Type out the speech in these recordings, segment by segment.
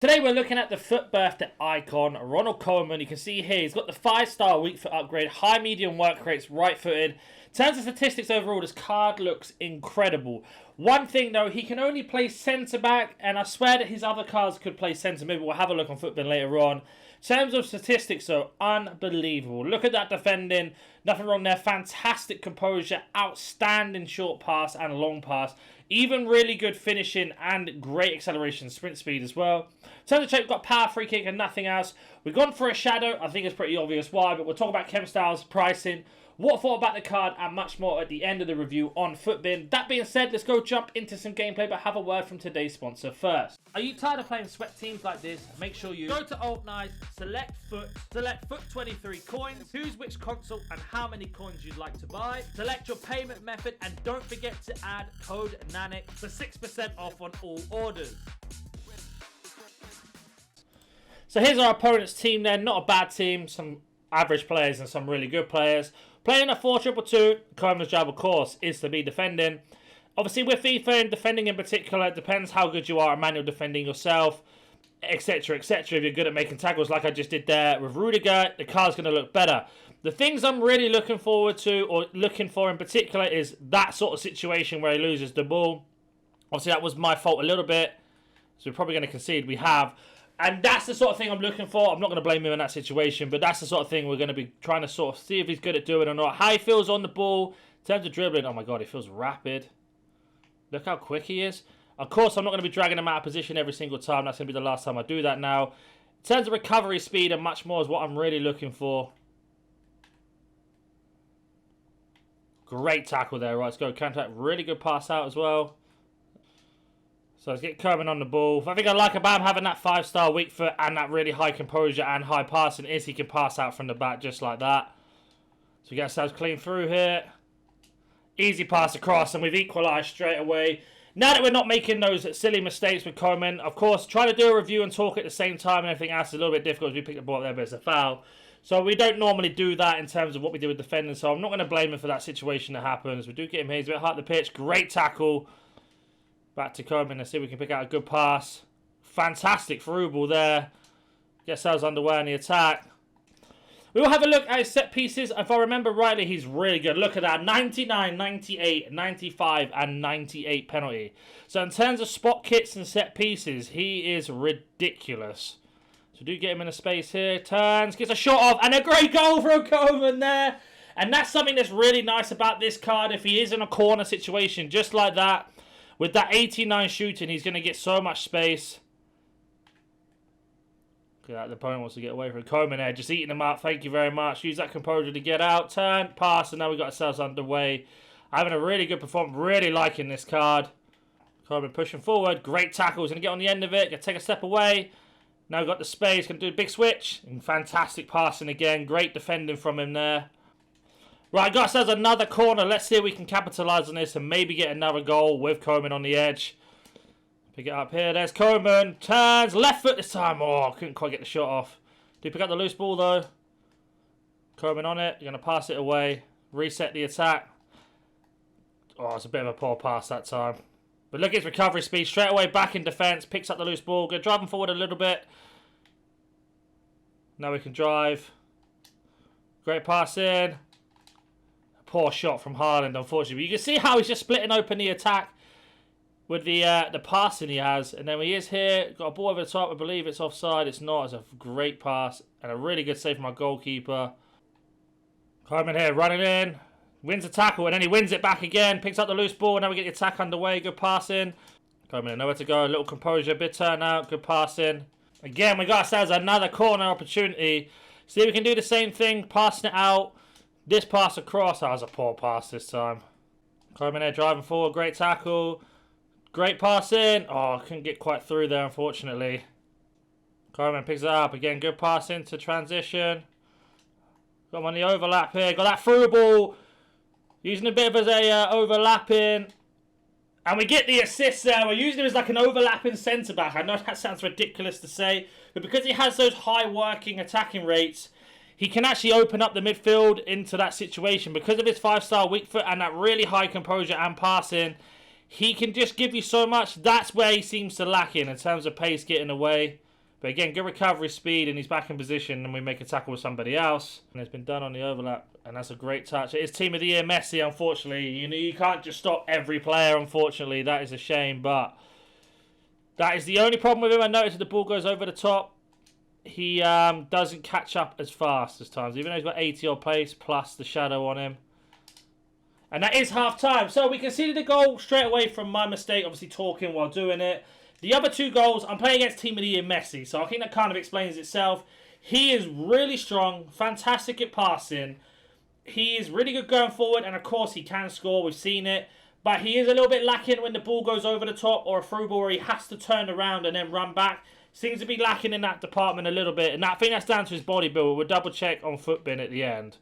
Today we're looking at the foot birthday icon, Ronald Koeman. You can see here he's got the 5-star weak foot upgrade, high medium work rates, right footed. In terms of statistics overall, this card looks incredible. One thing though, he can only play centre back, and I swear that his other cards could play centre mid. We'll have a look on Footbin later on. In terms of statistics though, unbelievable. Look at that defending, nothing wrong there. Fantastic composure, outstanding short pass and long pass. Even really good finishing and great acceleration, sprint speed as well. In terms of check, we've got power, free kick and nothing else. We've gone for a shadow. I think it's pretty obvious why, but we'll talk about chemstyles, pricing, what I thought about the card, and much more at the end of the review on Footbin. That being said, let's go jump into some gameplay, but have a word from today's sponsor first. Are you tired of playing sweat teams like this? Make sure you go to Alt Nice, select Foot 23 coins, choose which console and how many coins you'd like to buy, select your payment method, and don't forget to add code NANIC for 6% off on all orders. So here's our opponent's team there, not a bad team, some average players and some really good players. Playing a 4-2-2, Koeman's job, of course, is to be defending. Obviously, with FIFA and defending in particular, it depends how good you are at manual defending yourself, etc., etc. If you're good at making tackles like I just did there with Rudiger, the card's going to look better. The things I'm really looking forward to, or looking for in particular, is that sort of situation where he loses the ball. Obviously, that was my fault a little bit, so we're probably going to concede. We have. And that's the sort of thing I'm looking for. I'm not going to blame him in that situation, but that's the sort of thing we're going to be trying to sort of see if he's good at doing or not. How he feels on the ball. In terms of dribbling, oh my god, he feels rapid. Look how quick he is. Of course, I'm not going to be dragging him out of position every single time. That's going to be the last time I do that now. In terms of recovery speed and much more is what I'm really looking for. Great tackle there. Right, let's go counter. Really good pass out as well. So let's get Koeman on the ball. I think I like about him having that 5-star weak foot and that really high composure and high passing is he can pass out from the back just like that. So we get ourselves clean through here. Easy pass across and we've equalised straight away. Now that we're not making those silly mistakes with Koeman, of course, try to do a review and talk at the same time and everything else is a little bit difficult as we pick the ball up there, but it's a foul. So we don't normally do that in terms of what we do with defending, so I'm not going to blame him for that situation that happens. We do get him here, he's a bit hard to the pitch. Great tackle. Back to Koeman and see if we can pick out a good pass. Fantastic through ball there. Get ourselves underway in the attack. We will have a look at his set pieces. If I remember rightly, he's really good. Look at that. 99, 98, 95 and 98 penalty. So in terms of spot kits and set pieces, he is ridiculous. So do get him in a space here. Turns, gets a shot off and a great goal from Koeman there. And that's something that's really nice about this card. If he is in a corner situation just like that, with that 89 shooting, he's going to get so much space. Look at that, the opponent wants to get away from Koeman there. Just eating him up. Thank you very much. Use that composure to get out. Turn, pass, and now we've got ourselves underway. Having a really good performance. Really liking this card. Koeman pushing forward. Great tackle. He's going to get on the end of it. Going to take a step away. Now we've got the space. Going to do a big switch. And fantastic passing again. Great defending from him there. Right, got ourselves another corner. Let's see if we can capitalise on this and maybe get another goal with Koeman on the edge. Pick it up here. There's Koeman. Turns. Left foot this time. Oh, couldn't quite get the shot off. Do pick up the loose ball, though. Koeman on it. You're going to pass it away. Reset the attack. Oh, it's a bit of a poor pass that time. But look at his recovery speed. Straight away back in defence. Picks up the loose ball. Going to drive him forward a little bit. Now we can drive. Great pass in. Poor shot from Haaland, unfortunately. But you can see how he's just splitting open the attack with the passing he has. And then he is here. Got a ball over the top. I believe it's offside. It's not. It's a great pass. And a really good save from our goalkeeper. Koeman here, running in. Wins a tackle. And then he wins it back again. Picks up the loose ball. Now we get the attack underway. Good passing. Koeman, nowhere to go. A little composure. Bit turnout. Good passing. Again, we got ourselves another corner opportunity. See if we can do the same thing. Passing it out. This pass across, that was a poor pass this time. Koeman there driving forward, great tackle. Great pass in. Oh, couldn't get quite through there, unfortunately. Koeman picks it up. Again, good pass into transition. Got him on the overlap here. Got that through ball. Using a bit of as a overlapping. And we get the assist there. We're using him as like an overlapping centre-back. I know that sounds ridiculous to say. But because he has those high working attacking rates, he can actually open up the midfield into that situation. Because of his 5-star weak foot and that really high composure and passing, he can just give you so much. That's where he seems to lack in terms of pace getting away. But again, good recovery speed, and he's back in position, and we make a tackle with somebody else. And it's been done on the overlap, and that's a great touch. It is Team of the Year Messi, unfortunately. You know, you can't just stop every player, unfortunately. That is a shame, but that is the only problem with him. I noticed the ball goes over the top. He doesn't catch up as fast as times, even though he's got 80-odd pace plus the shadow on him. And that is half-time. So we conceded a goal straight away from my mistake, obviously talking while doing it. The other 2 goals, I'm playing against Team of the Year Messi, so I think that kind of explains itself. He is really strong, fantastic at passing. He is really good going forward, and of course he can score, we've seen it. But he is a little bit lacking when the ball goes over the top or a through ball where he has to turn around and then run back. Seems to be lacking in that department a little bit, and I think that's down to his body build. We'll double check on Footbin at the end.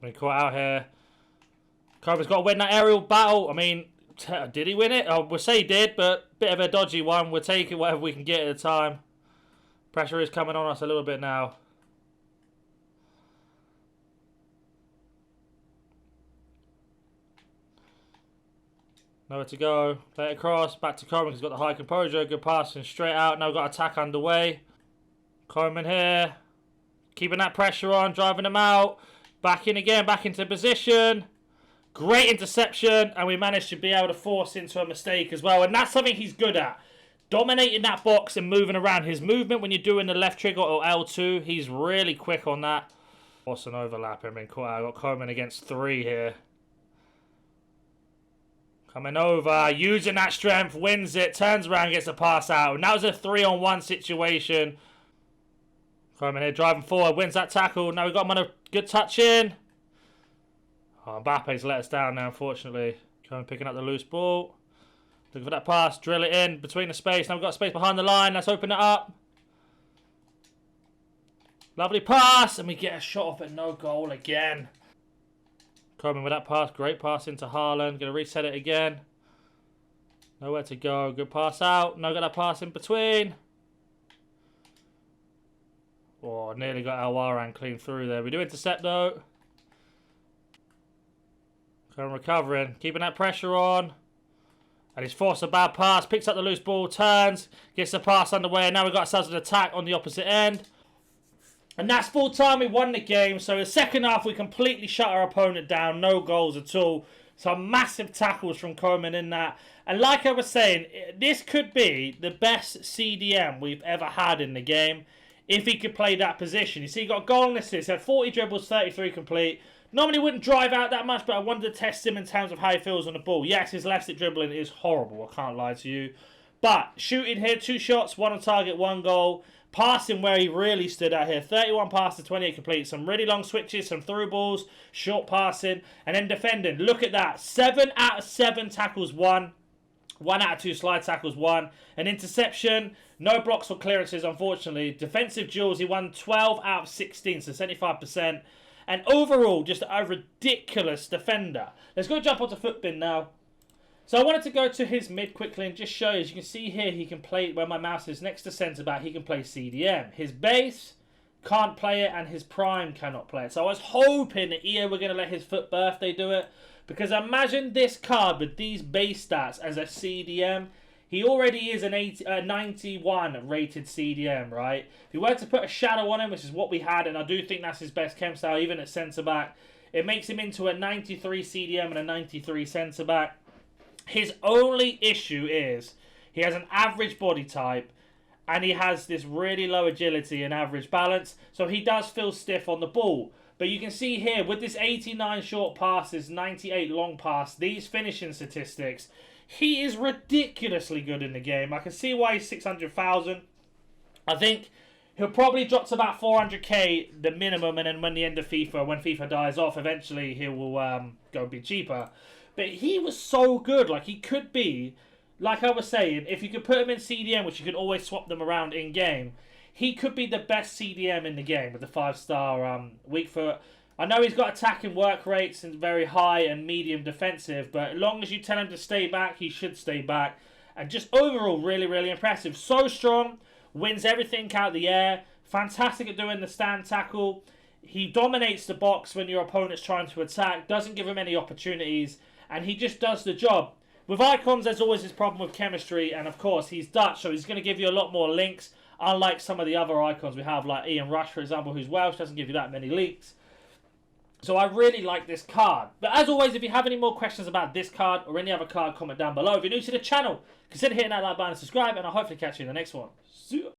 Been caught out here. Koeman's got to win that aerial battle. I mean, did he win it? Oh, we'll say he did, but bit of a dodgy one. We'll take it whatever we can get at the time. Pressure is coming on us a little bit now. Nowhere to go. Play it across. Back to Koeman. He's got the high composure. Good passing straight out. Now we've got attack underway. Koeman here. Keeping that pressure on. Driving him out. Back in again. Back into position. Great interception. And we managed to be able to force into a mistake as well. And that's something he's good at. Dominating that box and moving around. His movement when you're doing the left trigger or L2. He's really quick on that. Force an overlap. I mean, I've got Koeman against 3 here. Coming over, using that strength, wins it, turns around, gets the pass out. And that was a 3-on-1 situation. Koeman here, driving forward, wins that tackle. Now we've got him on a good touch in. Oh, Mbappe's let us down now, unfortunately. Koeman picking up the loose ball. Looking for that pass, drill it in between the space. Now we've got space behind the line. Let's open it up. Lovely pass, and we get a shot off at no goal again. Koeman with that pass, great pass into Haaland. Going to reset it again. Nowhere to go. Good pass out. Now got that pass in between. Oh, nearly got Alwaran clean through there. We do intercept though. Koeman recovering, keeping that pressure on. And he's forced a bad pass. Picks up the loose ball, turns, gets the pass underway. And now we've got ourselves an attack on the opposite end. And that's full time, we won the game. So the second half, we completely shut our opponent down. No goals at all. Some massive tackles from Koeman in that. And like I was saying, this could be the best CDM we've ever had in the game. If he could play that position. You see, he got a goal and assist. He had 40 dribbles, 33 complete. Normally wouldn't drive out that much, but I wanted to test him in terms of how he feels on the ball. Yes, his left stick dribbling is horrible. I can't lie to you. But shooting here, 2 shots, 1 on target, 1 goal. Passing where he really stood out here. 31 passes, 28 complete. Some really long switches, some through balls, short passing. And then defending. Look at that. 7 out of 7 tackles won. 1 out of 2 slide tackles won. An interception. No blocks or clearances, unfortunately. Defensive duels, he won 12 out of 16, so 75%. And overall, just a ridiculous defender. Let's go jump onto Footbin now. So I wanted to go to his mid quickly and just show you. As you can see here, he can play, where my mouse is next to centre back, he can play CDM. His base can't play it and his prime cannot play it. So I was hoping that EA were going to let his FUT birthday do it. Because imagine this card with these base stats as a CDM. He already is a 91 rated CDM, right? If you were to put a shadow on him, which is what we had, and I do think that's his best chem style, even at centre back, it makes him into a 93 CDM and a 93 centre back. His only issue is he has an average body type and he has this really low agility and average balance. So he does feel stiff on the ball. But you can see here with this 89 short passes, 98 long pass, these finishing statistics, he is ridiculously good in the game. I can see why he's 600,000. I think he'll probably drop to about 400k, the minimum, and then when the end of FIFA, when FIFA dies off, eventually he will go be cheaper. But he was so good. Like, he could be, like I was saying, if you could put him in CDM, which you could always swap them around in-game, he could be the best CDM in the game with the 5-star weak foot. I know he's got attacking work rates and very high and medium defensive, but as long as you tell him to stay back, he should stay back. And just overall, really, really impressive. So strong, wins everything out of the air, fantastic at doing the stand tackle. He dominates the box when your opponent's trying to attack, doesn't give him any opportunities, and he just does the job. With icons, there's always this problem with chemistry, and of course, he's Dutch, so he's going to give you a lot more links, unlike some of the other icons we have, like Ian Rush, for example, who's Welsh, doesn't give you that many links. So I really like this card. But as always, if you have any more questions about this card or any other card, comment down below. If you're new to the channel, consider hitting that like button and subscribe, and I'll hopefully catch you in the next one. See ya.